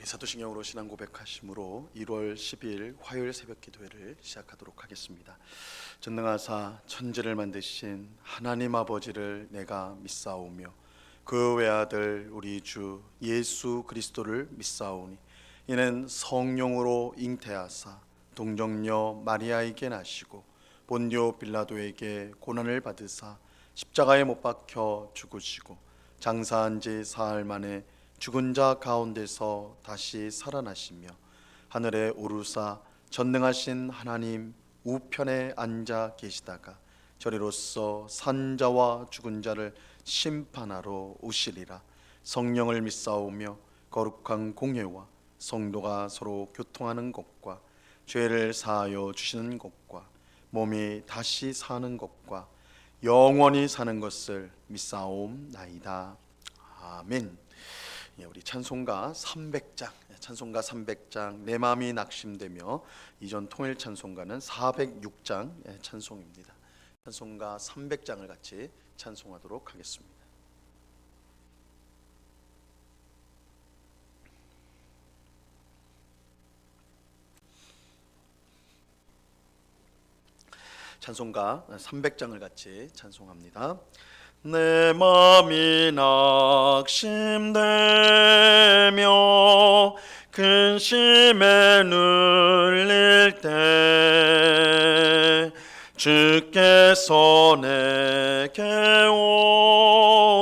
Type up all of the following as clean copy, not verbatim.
사도신경으로 신앙 고백하심으로 1월 12일 화요일 새벽 기도회를 시작하도록 하겠습니다. 전능하사 천지를 만드신 하나님 아버지를 내가 믿사오며 그 외아들 우리 주 예수 그리스도를 믿사오니 이는 성령으로 잉태하사 동정녀 마리아에게 나시고 본디오 빌라도에게 고난을 받으사 십자가에 못 박혀 죽으시고 장사한 지 사흘 만에 죽은 자 가운데서 다시 살아나시며 하늘에 오르사 전능하신 하나님 우편에 앉아 계시다가 저리로서 산 자와 죽은 자를 심판하러 오시리라. 성령을 믿사오며 거룩한 공예와 성도가 서로 교통하는 것과 죄를 사하여 주시는 것과 몸이 다시 사는 것과 영원히 사는 것을 믿사옵나이다. 아멘. 우리 찬송가 300장 내 마음이 낙심되며 이전 통일 찬송가는 406장 찬송입니다. 찬송가 300장을 같이 찬송하도록 하겠습니다. 찬송가 300장을 같이 찬송합니다. 내 마음이 낙심되며 근심에 눌릴 때 주께서 내게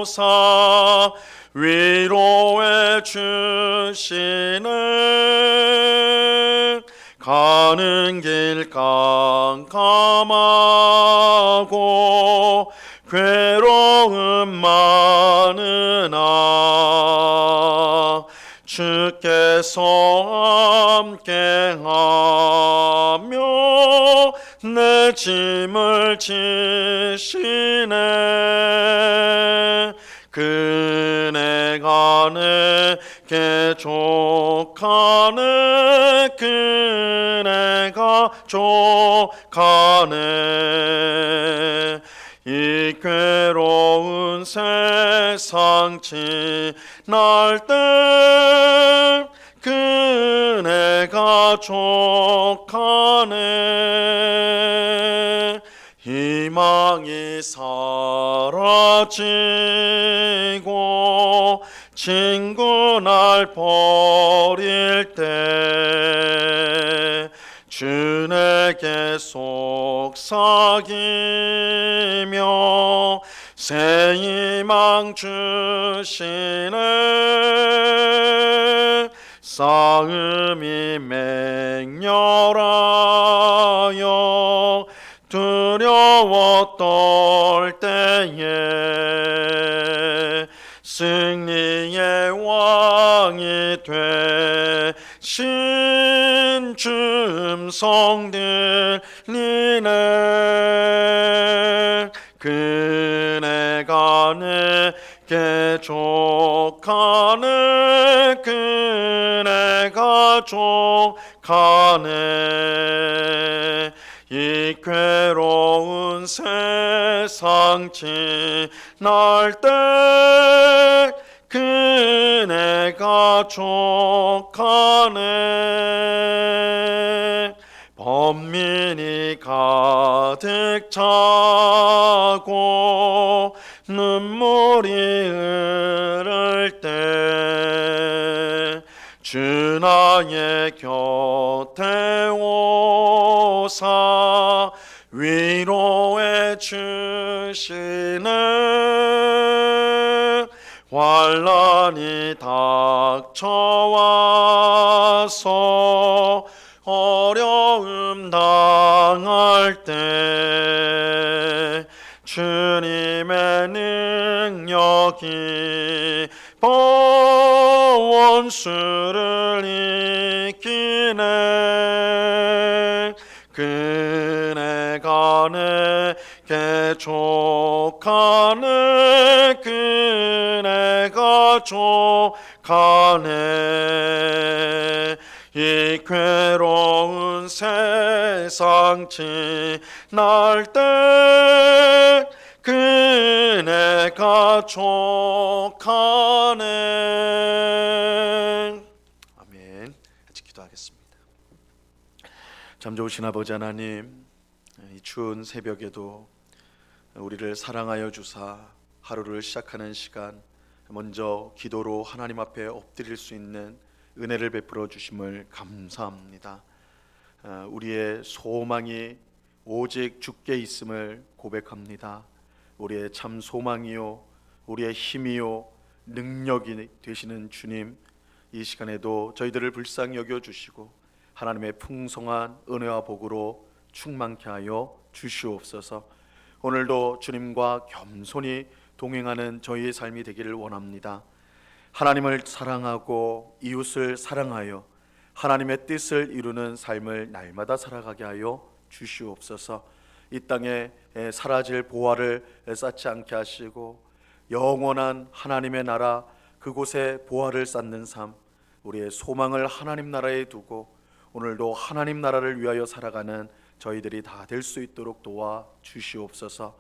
오사 위로해 주시네. 가는 길 깜깜하고 괴로움 많으나 주께서 함께하며 내 짐을 지시네. 그네가 내게 족하네. 그네가 족하네. 이 괴로운 세상 지날 때 그네가 족하네. 희망이 사라지고 친구 날 버릴 때 주 내게 속삭이며 새 희망 주시네. 싸움이 맹렬하여 두려워 떨 때에 승리의 왕이 되신 주 음성 들리네. 그네가 내게 족하네. 그네가 족하네. 이 괴로운 세상 지날 때 그네가 족하네. 번민이 가득 차고 눈물이 흐를 때 주 나의 곁에 오사 위로해 주시네. 환난이 닥쳐와서 어려움 당할 때 주님의 능력이 원수를 이기네. 그네가 내게 족하네. 그네가 족하네. 이 괴로운 세상 지날 때 그네가 족하네. 아멘. 참 좋으신 아버지 하나님, 이 추운 새벽에도 우리를 사랑하여 주사 하루를 시작하는 시간 먼저 기도로 하나님 앞에 엎드릴 수 있는 은혜를 베풀어 주심을 감사합니다. 우리의 소망이 오직 주께 있음을 고백합니다. 우리의 참 소망이요, 우리의 힘이요, 능력이 되시는 주님, 이 시간에도 저희들을 불쌍히 여겨주시고 하나님의 풍성한 은혜와 복으로 충만케 하여 주시옵소서. 오늘도 주님과 겸손히 동행하는 저희의 삶이 되기를 원합니다. 하나님을 사랑하고 이웃을 사랑하여 하나님의 뜻을 이루는 삶을 날마다 살아가게 하여 주시옵소서. 이 땅에 사라질 보화를 쌓지 않게 하시고 영원한 하나님의 나라, 그곳에 보화를 쌓는 삶, 우리의 소망을 하나님 나라에 두고 오늘도 하나님 나라를 위하여 살아가는 저희들이 다 될 수 있도록 도와 주시옵소서.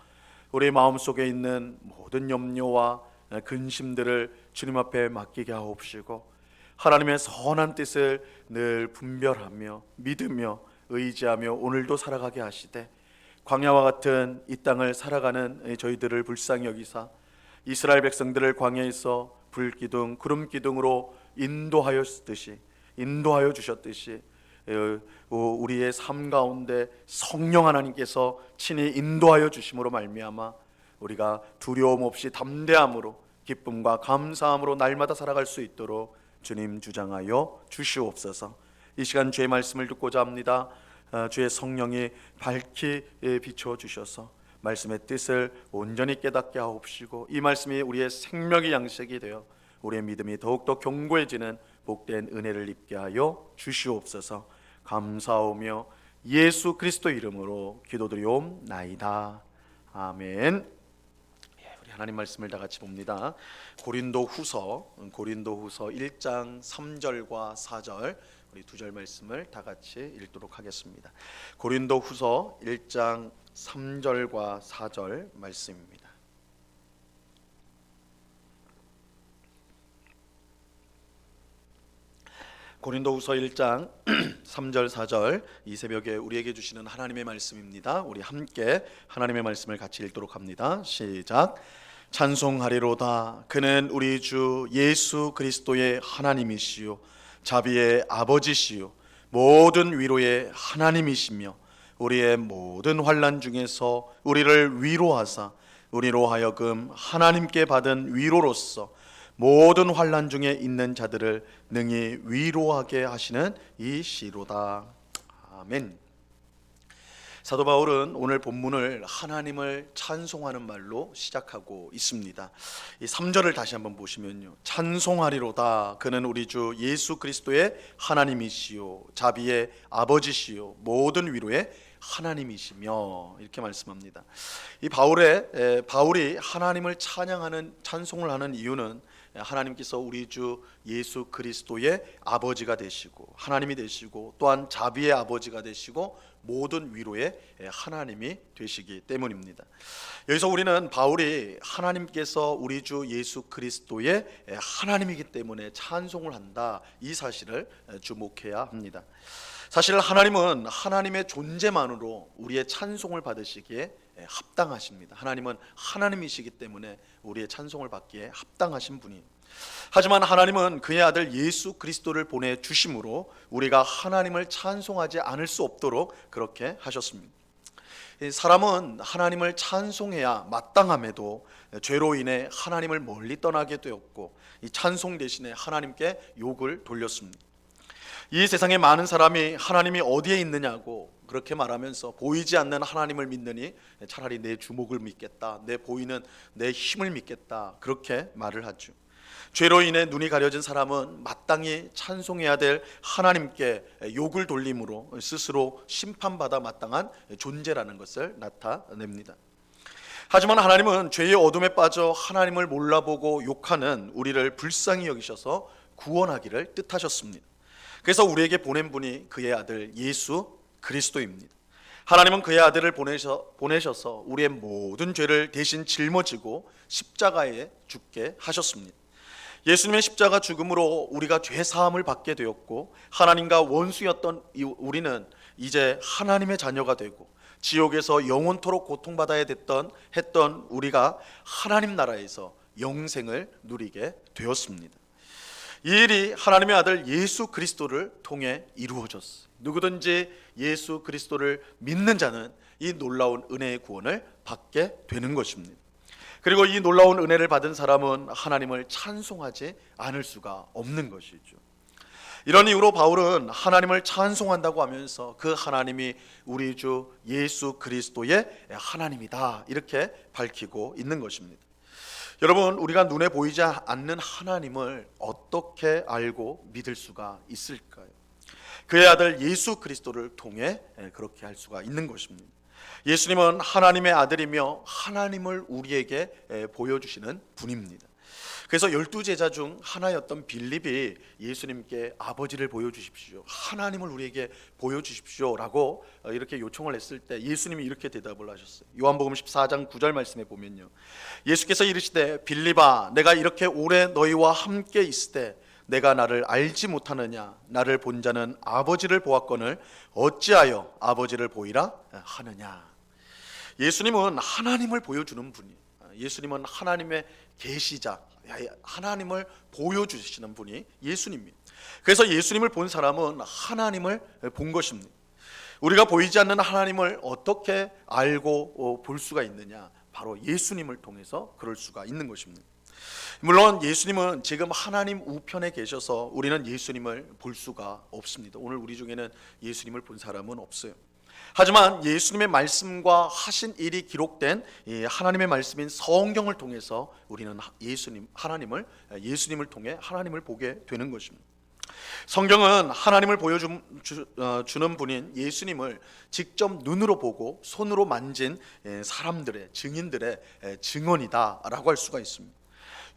우리 마음속에 있는 모든 염려와 근심들을 주님 앞에 맡기게 하옵시고 하나님의 선한 뜻을 늘 분별하며 믿으며 의지하며 오늘도 살아가게 하시되 광야와 같은 이 땅을 살아가는 저희들을 불쌍히 여기사 이스라엘 백성들을 광야에서 불기둥 구름기둥으로 인도하여 주셨듯이 우리의 삶 가운데 성령 하나님께서 친히 인도하여 주심으로 말미암아 우리가 두려움 없이 담대함으로 기쁨과 감사함으로 날마다 살아갈 수 있도록 주님 주장하여 주시옵소서. 이 시간 주의 말씀을 듣고자 합니다. 주의 성령이 밝히 비추어 주셔서 말씀의 뜻을 온전히 깨닫게 하옵시고 이 말씀이 우리의 생명의 양식이 되어 우리의 믿음이 더욱더 견고해지는 복된 은혜를 입게 하여 주시옵소서. 감사하며 예수 그리스도 이름으로 기도드리옵나이다. 아멘. 우리 하나님 말씀을 다 같이 봅니다. 고린도후서 1장 3절과 4절 우리 두 절 말씀을 다 같이 읽도록 하겠습니다. 고린도후서 1장 3절과 4절 말씀입니다. 고린도후서 1장 3절 4절 이 새벽에 우리에게 주시는 하나님의 말씀입니다. 우리 함께 하나님의 말씀을 같이 읽도록 합니다. 시작. 찬송하리로다. 그는 우리 주 예수 그리스도의 하나님이시요 자비의 아버지시요 모든 위로의 하나님이시며 우리의 모든 환난 중에서 우리를 위로하사 우리로 하여금 하나님께 받은 위로로서 모든 환난 중에 있는 자들을 능히 위로하게 하시는 이 시로다. 아멘. 사도 바울은 오늘 본문을 하나님을 찬송하는 말로 시작하고 있습니다. 이 3절을 다시 한번 보시면요, 찬송하리로다. 그는 우리 주 예수 그리스도의 하나님이시요 자비의 아버지시요 모든 위로의 하나님이시며 이렇게 말씀합니다. 이 바울이 하나님을 찬양하는 찬송을 하는 이유는 하나님께서 우리 주 예수 그리스도의 아버지가 되시고 하나님이 되시고 또한 자비의 아버지가 되시고 모든 위로의 하나님이 되시기 때문입니다. 여기서 우리는 바울이 하나님께서 우리 주 예수 그리스도의 하나님이기 때문에 찬송을 한다, 이 사실을 주목해야 합니다. 사실 하나님은 하나님의 존재만으로 우리의 찬송을 받으시기에 합당하십니다. 하나님은 하나님이시기 때문에 우리의 찬송을 받기에 합당하신 분이. 하지만 하나님은 그의 아들 예수 그리스도를 보내주심으로 우리가 하나님을 찬송하지 않을 수 없도록 그렇게 하셨습니다. 사람은 하나님을 찬송해야 마땅함에도 죄로 인해 하나님을 멀리 떠나게 되었고 이 찬송 대신에 하나님께 욕을 돌렸습니다. 이 세상에 많은 사람이 하나님이 어디에 있느냐고 그렇게 말하면서 보이지 않는 하나님을 믿느니 차라리 내 주먹을 믿겠다, 내 보이는 내 힘을 믿겠다, 그렇게 말을 하죠. 죄로 인해 눈이 가려진 사람은 마땅히 찬송해야 될 하나님께 욕을 돌림으로 스스로 심판받아 마땅한 존재라는 것을 나타냅니다. 하지만 하나님은 죄의 어둠에 빠져 하나님을 몰라보고 욕하는 우리를 불쌍히 여기셔서 구원하기를 뜻하셨습니다. 그래서 우리에게 보낸 분이 그의 아들 예수 그리스도입니다. 하나님은 그의 아들을 보내셔서 우리의 모든 죄를 대신 짊어지고 십자가에 죽게 하셨습니다. 예수님의 십자가 죽음으로 우리가 죄 사함을 받게 되었고 하나님과 원수였던 우리는 이제 하나님의 자녀가 되고 지옥에서 영원토록 고통받아야 했던 우리가 하나님 나라에서 영생을 누리게 되었습니다. 이 일이 하나님의 아들 예수 그리스도를 통해 이루어졌어요. 누구든지 예수 그리스도를 믿는 자는 이 놀라운 은혜의 구원을 받게 되는 것입니다. 그리고 이 놀라운 은혜를 받은 사람은 하나님을 찬송하지 않을 수가 없는 것이죠. 이런 이유로 바울은 하나님을 찬송한다고 하면서 그 하나님이 우리 주 예수 그리스도의 하나님이다 이렇게 밝히고 있는 것입니다. 여러분, 우리가 눈에 보이지 않는 하나님을 어떻게 알고 믿을 수가 있을까요? 그의 아들 예수 그리스도를 통해 그렇게 할 수가 있는 것입니다. 예수님은 하나님의 아들이며 하나님을 우리에게 보여주시는 분입니다. 그래서 12제자 중 하나였던 빌립이 예수님께 아버지를 보여주십시오, 하나님을 우리에게 보여주십시오 라고 이렇게 요청을 했을 때 예수님이 이렇게 대답을 하셨어요. 요한복음 14장 9절 말씀에 보면요, 예수께서 이르시되 빌립아, 내가 이렇게 오래 너희와 함께 있을 때 내가 나를 알지 못하느냐? 나를 본 자는 아버지를 보았거늘 어찌하여 아버지를 보이라 하느냐? 예수님은 하나님을 보여주는 분이에요. 예수님은 하나님의 계시자, 하나님을 보여주시는 분이 예수님입니다. 그래서 예수님을 본 사람은 하나님을 본 것입니다. 우리가 보이지 않는 하나님을 어떻게 알고 볼 수가 있느냐? 바로 예수님을 통해서 그럴 수가 있는 것입니다. 물론 예수님은 지금 하나님 우편에 계셔서 우리는 예수님을 볼 수가 없습니다. 오늘 우리 중에는 예수님을 본 사람은 없어요. 하지만 예수님의 말씀과 하신 일이 기록된 하나님의 말씀인 성경을 통해서 우리는 예수님을 통해 하나님을 보게 되는 것입니다. 성경은 하나님을 보여주는 분인 예수님을 직접 눈으로 보고 손으로 만진 사람들의, 증인들의 증언이다라고 할 수가 있습니다.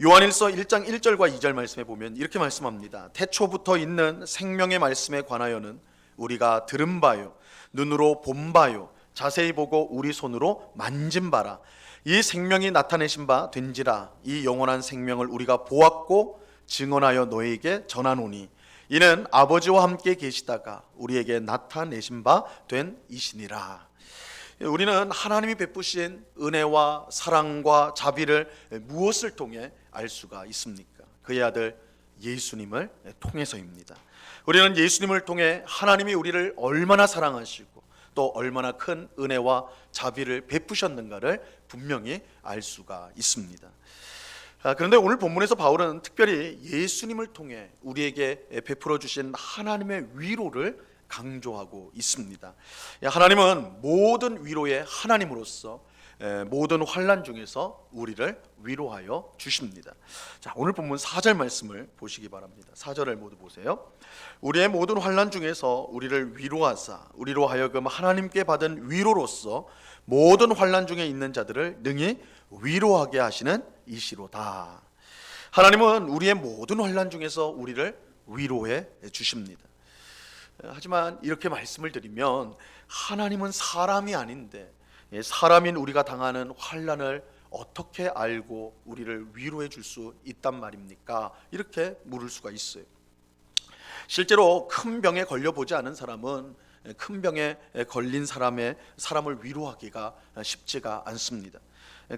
요한일서 1장 1절과 2절 말씀에 보면 이렇게 말씀합니다. 태초부터 있는 생명의 말씀에 관하여는 우리가 들은 바요, 눈으로 본 바요, 자세히 보고 우리 손으로 만진 바라. 이 생명이 나타내신 바 된지라. 이 영원한 생명을 우리가 보았고 증언하여 너희에게 전하노니 이는 아버지와 함께 계시다가 우리에게 나타내신 바 된 이시니라. 우리는 하나님이 베푸신 은혜와 사랑과 자비를 무엇을 통해 알 수가 있습니까? 그의 아들 예수님을 통해서입니다. 우리는 예수님을 통해 하나님이 우리를 얼마나 사랑하시고 또 얼마나 큰 은혜와 자비를 베푸셨는가를 분명히 알 수가 있습니다. 그런데 오늘 본문에서 바울은 특별히 예수님을 통해 우리에게 베풀어 주신 하나님의 위로를 강조하고 있습니다. 하나님은 모든 위로의 하나님으로서 모든 환난 중에서 우리를 위로하여 주십니다. 자, 오늘 본문 4절 말씀을 보시기 바랍니다. 4절을 모두 보세요. 우리의 모든 환난 중에서 우리를 위로하사 우리로 하여금 하나님께 받은 위로로서 모든 환난 중에 있는 자들을 능히 위로하게 하시는 이시로다. 하나님은 우리의 모든 환난 중에서 우리를 위로해 주십니다. 하지만 이렇게 말씀을 드리면 하나님은 사람이 아닌데 사람인 우리가 당하는 환난을 어떻게 알고 우리를 위로해 줄 수 있단 말입니까? 이렇게 물을 수가 있어요. 실제로 큰 병에 걸려보지 않은 사람은 큰 병에 걸린 사람을 위로하기가 쉽지가 않습니다.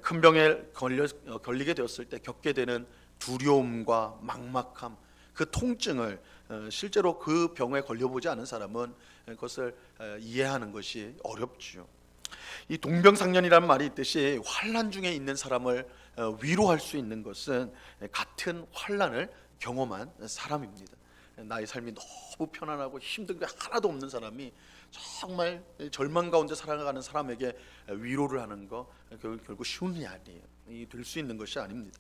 큰 병에 걸리게 되었을 때 겪게 되는 두려움과 막막함, 그 통증을 실제로 그 병에 걸려보지 않은 사람은 그것을 이해하는 것이 어렵죠. 이 동병상련이라는 말이 있듯이 환난 중에 있는 사람을 위로할 수 있는 것은 같은 환난을 경험한 사람입니다. 나의 삶이 너무 편안하고 힘든 게 하나도 없는 사람이 정말 절망 가운데 살아가는 사람에게 위로를 하는 거 결국 쉬운 일이 아니에요. 될 수 있는 것이 아닙니다.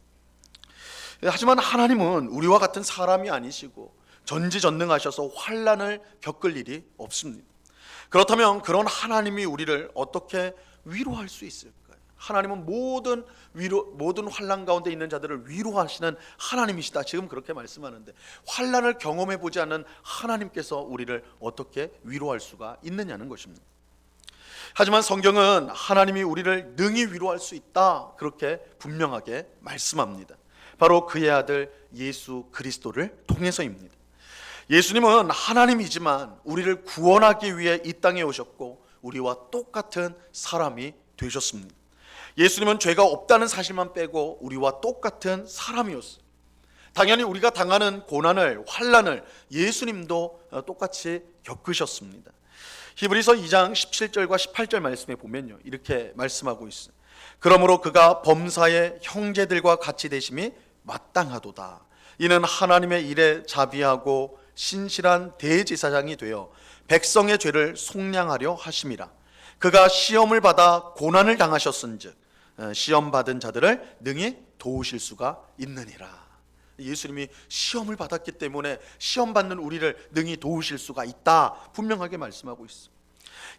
하지만 하나님은 우리와 같은 사람이 아니시고 전지전능하셔서 환난을 겪을 일이 없습니다. 그렇다면 그런 하나님이 우리를 어떻게 위로할 수 있을까요? 하나님은 모든 환난 가운데 있는 자들을 위로하시는 하나님이시다. 지금 그렇게 말씀하는데 환난을 경험해 보지 않는 하나님께서 우리를 어떻게 위로할 수가 있느냐는 것입니다. 하지만 성경은 하나님이 우리를 능히 위로할 수 있다. 그렇게 분명하게 말씀합니다. 바로 그의 아들 예수 그리스도를 통해서입니다. 예수님은 하나님이지만 우리를 구원하기 위해 이 땅에 오셨고 우리와 똑같은 사람이 되셨습니다. 예수님은 죄가 없다는 사실만 빼고 우리와 똑같은 사람이었어요. 당연히 우리가 당하는 고난을, 환난을 예수님도 똑같이 겪으셨습니다. 히브리서 2장 17절과 18절 말씀에 보면요, 이렇게 말씀하고 있어요. 그러므로 그가 범사의 형제들과 같이 되심이 마땅하도다. 이는 하나님의 일에 자비하고 신실한 대제사장이 되어 백성의 죄를 속량하려 하심이라. 그가 시험을 받아 고난을 당하셨은즉 시험 받은 자들을 능히 도우실 수가 있느니라. 예수님이 시험을 받았기 때문에 시험 받는 우리를 능히 도우실 수가 있다, 분명하게 말씀하고 있습니다.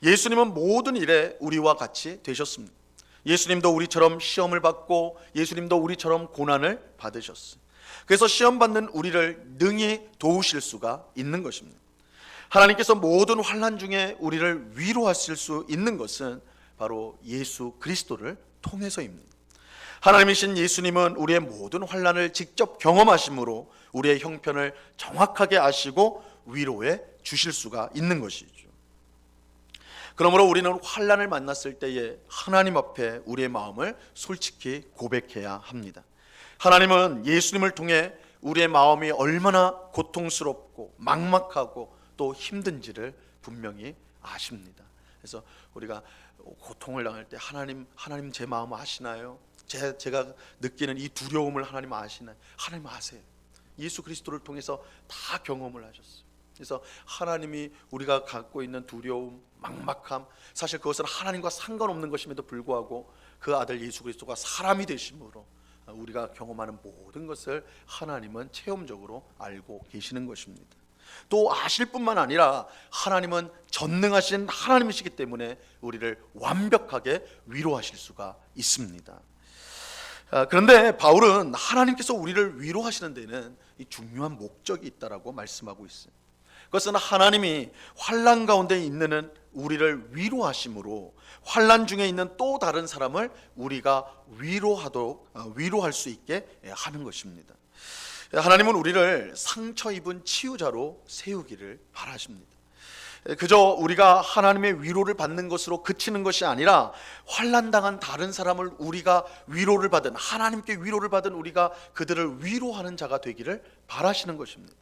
예수님은 모든 일에 우리와 같이 되셨습니다. 예수님도 우리처럼 시험을 받고 예수님도 우리처럼 고난을 받으셨어요. 그래서 시험 받는 우리를 능히 도우실 수가 있는 것입니다. 하나님께서 모든 환난 중에 우리를 위로하실 수 있는 것은 바로 예수 그리스도를 통해서입니다. 하나님이신 예수님은 우리의 모든 환난을 직접 경험하심으로 우리의 형편을 정확하게 아시고 위로해 주실 수가 있는 것이죠. 그러므로 우리는 환난을 만났을 때에 하나님 앞에 우리의 마음을 솔직히 고백해야 합니다. 하나님은 예수님을 통해 우리의 마음이 얼마나 고통스럽고 막막하고 또 힘든지를 분명히 아십니다. 그래서 우리가 고통을 당할 때 하나님 제 마음 아시나요? 제가 느끼는 이 두려움을 하나님 아시나요? 하나님 아세요. 예수 그리스도를 통해서 다 경험을 하셨어요. 그래서 하나님이 우리가 갖고 있는 두려움, 막막함, 사실 그것은 하나님과 상관없는 것임에도 불구하고 그 아들 예수 그리스도가 사람이 되심으로 우리가 경험하는 모든 것을 하나님은 체험적으로 알고 계시는 것입니다. 또 아실 뿐만 아니라 하나님은 전능하신 하나님이시기 때문에 우리를 완벽하게 위로하실 수가 있습니다. 그런데 바울은 하나님께서 우리를 위로하시는 데는 이 중요한 목적이 있다라고 말씀하고 있어요. 그것은 하나님이 환난 가운데 있는 우리를 위로하심으로 환난 중에 있는 또 다른 사람을 우리가 위로할 수 있게 하는 것입니다. 하나님은 우리를 상처 입은 치유자로 세우기를 바라십니다. 그저 우리가 하나님의 위로를 받는 것으로 그치는 것이 아니라 환난당한 다른 사람을 우리가 위로를 받은, 하나님께 위로를 받은 우리가 그들을 위로하는 자가 되기를 바라시는 것입니다.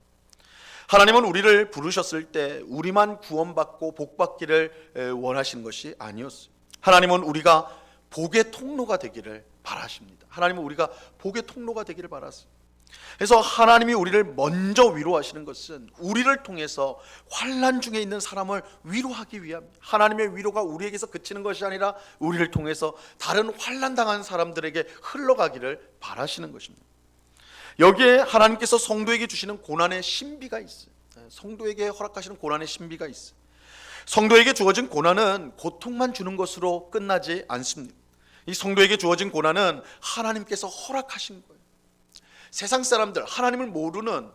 하나님은 우리를 부르셨을 때 우리만 구원받고 복받기를 원하시는 것이 아니었어요. 하나님은 우리가 복의 통로가 되기를 바라십니다. 하나님은 우리가 복의 통로가 되기를 바라세요. 그래서 하나님이 우리를 먼저 위로하시는 것은 우리를 통해서 환난 중에 있는 사람을 위로하기 위함입니다. 하나님의 위로가 우리에게서 그치는 것이 아니라 우리를 통해서 다른 환난 당한 사람들에게 흘러가기를 바라시는 것입니다. 여기에 하나님께서 성도에게 주시는 고난의 신비가 있어요. 성도에게 허락하시는 고난의 신비가 있어요. 성도에게 주어진 고난은 고통만 주는 것으로 끝나지 않습니다. 이 성도에게 주어진 고난은 하나님께서 허락하신 거예요. 세상 사람들, 하나님을 모르는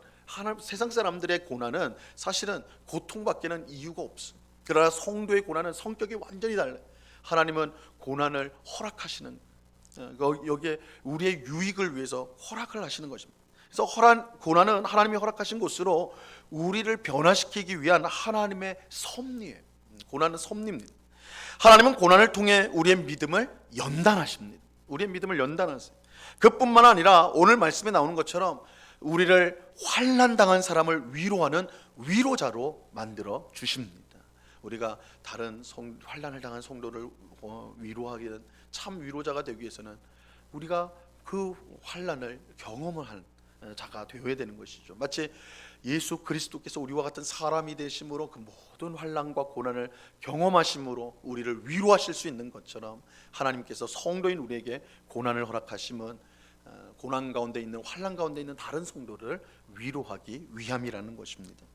세상 사람들의 고난은 사실은 고통밖에는 이유가 없어요. 그러나 성도의 고난은 성격이 완전히 달라요. 하나님은 고난을 허락하시는, 여기에 우리의 유익을 위해서 허락을 하시는 것입니다. 그래서 고난은 하나님이 허락하신 것으로 우리를 변화시키기 위한 하나님의 섭리예요. 고난은 섭리입니다. 하나님은 고난을 통해 우리의 믿음을 연단하십니다. 우리의 믿음을 연단하세요. 그뿐만 아니라 오늘 말씀에 나오는 것처럼 우리를 환난당한 사람을 위로하는 위로자로 만들어 주십니다. 우리가 다른 환난을 당한 성도를 위로하기는 참 위로자가 되기 위해서는 우리가 그 환난을 경험을 한 자가 되어야 되는 것이죠. 마치 예수 그리스도께서 우리와 같은 사람이 되심으로 그 모든 환난과 고난을 경험하심으로 우리를 위로하실 수 있는 것처럼 하나님께서 성도인 우리에게 고난을 허락하심은 고난 가운데 있는, 환난 가운데 있는 다른 성도를 위로하기 위함이라는 것입니다.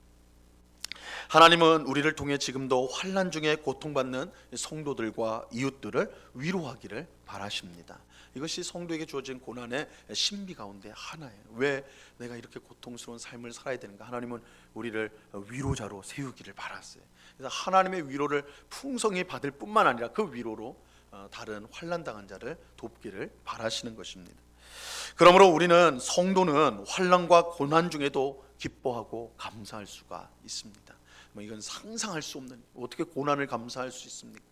하나님은 우리를 통해 지금도 환난 중에 고통받는 성도들과 이웃들을 위로하기를 바라십니다. 이것이 성도에게 주어진 고난의 신비 가운데 하나예요. 왜 내가 이렇게 고통스러운 삶을 살아야 되는가? 하나님은 우리를 위로자로 세우기를 바랐어요. 그래서 하나님의 위로를 풍성히 받을 뿐만 아니라 그 위로로 다른 환난당한 자를 돕기를 바라시는 것입니다. 그러므로 우리는 성도는 환난과 고난 중에도 기뻐하고 감사할 수가 있습니다. 이건 상상할 수 없는, 어떻게 고난을 감사할 수 있습니까?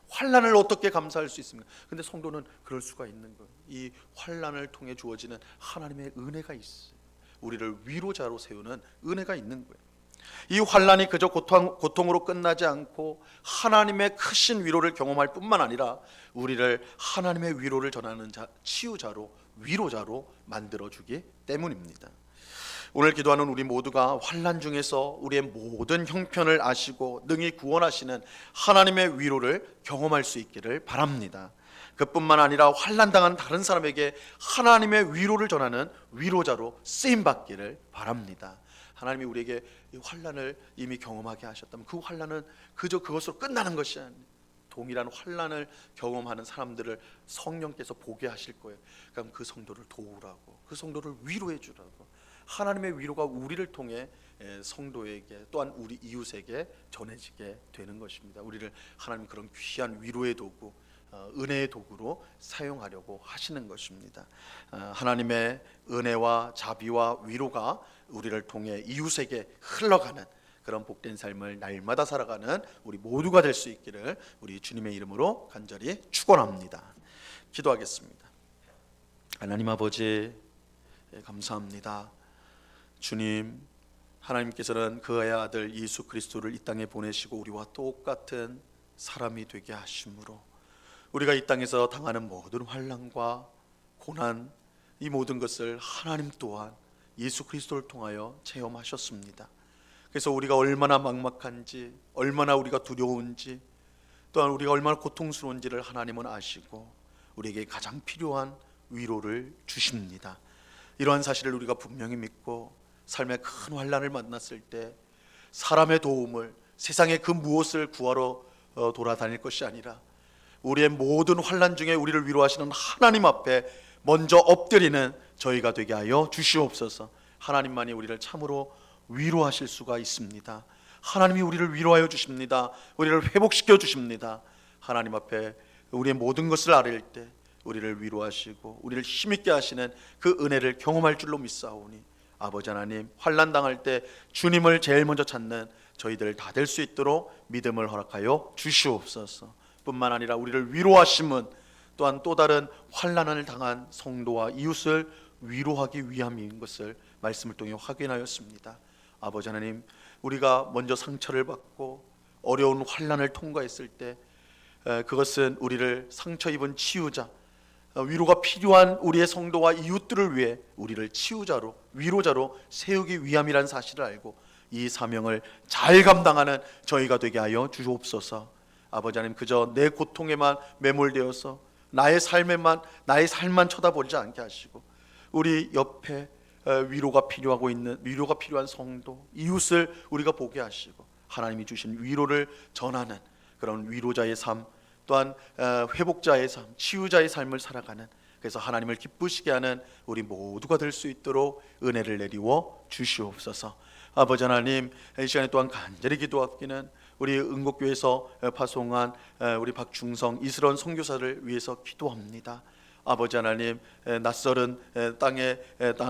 환난을 어떻게 감사할 수 있습니까? 근데 성도는 그럴 수가 있는 거예요. 이 환난을 통해 주어지는 하나님의 은혜가 있어요. 우리를 위로자로 세우는 은혜가 있는 거예요. 이 환난이 그저 고통으로 끝나지 않고 하나님의 크신 위로를 경험할 뿐만 아니라 우리를 하나님의 위로를 전하는 치유자로, 위로자로 만들어주기 때문입니다. 오늘 기도하는 우리 모두가 환난 중에서 우리의 모든 형편을 아시고 능히 구원하시는 하나님의 위로를 경험할 수 있기를 바랍니다. 그뿐만 아니라 환난당한 다른 사람에게 하나님의 위로를 전하는 위로자로 쓰임받기를 바랍니다. 하나님이 우리에게 이 환난을 이미 경험하게 하셨다면 그 환난은 그저 그것으로 끝나는 것이 아니에요. 동일한 환난을 경험하는 사람들을 성령께서 보게 하실 거예요. 그럼 그 성도를 도우라고, 그 성도를 위로해 주라고, 하나님의 위로가 우리를 통해 성도에게 또한 우리 이웃에게 전해지게 되는 것입니다. 우리를 하나님 그런 귀한 위로의 도구, 은혜의 도구로 사용하려고 하시는 것입니다. 하나님의 은혜와 자비와 위로가 우리를 통해 이웃에게 흘러가는 그런 복된 삶을 날마다 살아가는 우리 모두가 될 수 있기를 우리 주님의 이름으로 간절히 축원합니다. 기도하겠습니다. 하나님 아버지, 감사합니다. 주님, 하나님께서는 그의 아들 예수 그리스도를 이 땅에 보내시고 우리와 똑같은 사람이 되게 하심으로 우리가 이 땅에서 당하는 모든 환난과 고난, 이 모든 것을 하나님 또한 예수 그리스도를 통하여 체험하셨습니다. 그래서 우리가 얼마나 막막한지, 얼마나 우리가 두려운지, 또한 우리가 얼마나 고통스러운지를 하나님은 아시고 우리에게 가장 필요한 위로를 주십니다. 이러한 사실을 우리가 분명히 믿고 삶의 큰 환난을 만났을 때 사람의 도움을, 세상의 그 무엇을 구하러 돌아다닐 것이 아니라 우리의 모든 환난 중에 우리를 위로하시는 하나님 앞에 먼저 엎드리는 저희가 되게 하여 주시옵소서. 하나님만이 우리를 참으로 위로하실 수가 있습니다. 하나님이 우리를 위로하여 주십니다. 우리를 회복시켜 주십니다. 하나님 앞에 우리의 모든 것을 아뢰일 때 우리를 위로하시고 우리를 힘있게 하시는 그 은혜를 경험할 줄로 믿사오니 아버지 하나님, 환난 당할 때 주님을 제일 먼저 찾는 저희들 다 될 수 있도록 믿음을 허락하여 주시옵소서. 뿐만 아니라 우리를 위로하심은 또한 또 다른 환난을 당한 성도와 이웃을 위로하기 위함인 것을 말씀을 통해 확인하였습니다. 아버지 하나님, 우리가 먼저 상처를 받고 어려운 환난을 통과했을 때 그것은 우리를 상처 입은 치유자, 위로가 필요한 우리의 성도와 이웃들을 위해 우리를 치유자로, 위로자로 세우기 위함이라는 사실을 알고 이 사명을 잘 감당하는 저희가 되게 하여 주옵소서. 아버지 하나님, 그저 내 고통에만 매몰되어서 나의 삶만 쳐다보지 않게 하시고 우리 옆에 위로가 필요한 성도, 이웃을 우리가 보게 하시고 하나님이 주신 위로를 전하는 그런 위로자의 삶, 또한 회복자의 삶, 치유자의 삶을 살아가는, 그래서 하나님을 기쁘시게 하는 우리 모두가 될 수 있도록 은혜를 내리워 주시옵소서. 아버지 하나님, 이 시간에 또한 간절히 기도하기는 우리 은곡교회에서 파송한 우리 박중성 이스런 선교사를 위해서 기도합니다. 아버지 하나님, 낯설은 땅의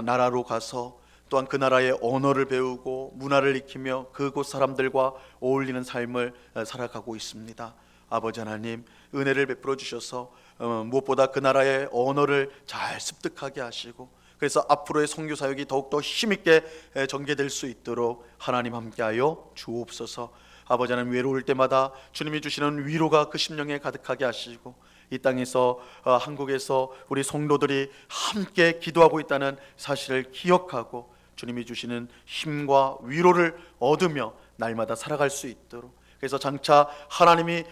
나라로 가서 또한 그 나라의 언어를 배우고 문화를 익히며 그곳 사람들과 어울리는 삶을 살아가고 있습니다. 아버지 하나님, 은혜를 베풀어 주셔서 무엇보다 그 나라의 언어를 잘 습득하게 하시고 그래서 앞으로의 선교 사역이 더욱더 힘있게 전개될 수 있도록 하나님 함께하여 주옵소서. 아버지 하나님, 외로울 때마다 주님이 주시는 위로가 그 심령에 가득하게 하시고 이 땅에서 한국에서 우리 성도들이 함께 기도하고 있다는 사실을 기억하고 주님이 주시는 힘과 위로를 얻으며 날마다 살아갈 수 있도록, 그래서 장차 하나님이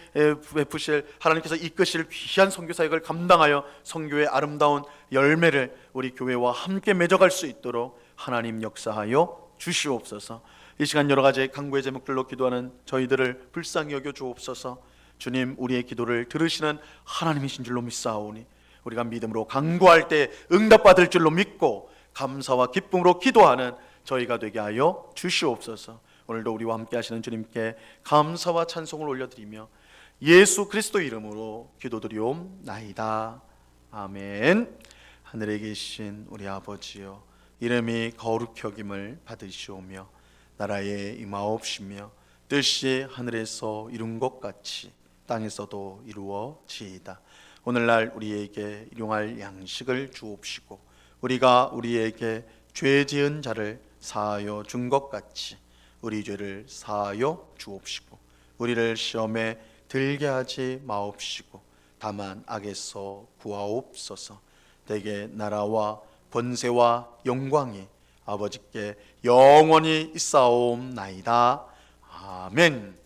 베푸실, 하나님께서 이끄실 귀한 선교 사역을 감당하여 선교의 아름다운 열매를 우리 교회와 함께 맺어갈 수 있도록 하나님 역사하여 주시옵소서. 이 시간 여러 가지 간구의 제목들로 기도하는 저희들을 불쌍히 여겨 주옵소서. 주님, 우리의 기도를 들으시는 하나님이신 줄로 믿사오니 우리가 믿음으로 간구할 때 응답받을 줄로 믿고 감사와 기쁨으로 기도하는 저희가 되게 하여 주시옵소서. 오늘도 우리와 함께 하시는 주님께 감사와 찬송을 올려드리며 예수 그리스도 이름으로 기도드리옵나이다. 아멘. 하늘에 계신 우리 아버지여, 이름이 거룩히 여김을 받으시오며 나라에 임하옵시며 뜻이 하늘에서 이룬 것 같이 땅에서도 이루어지이다. 오늘날 우리에게 일용할 양식을 주옵시고 우리가 우리에게 죄 지은 자를 사하여 준 것 같이 우리 죄를 사하여 주옵시고 우리를 시험에 들게 하지 마옵시고 다만 악에서 구하옵소서. 대개 나라와 번세와 영광이 아버지께 영원히 있사옵나이다. 아멘.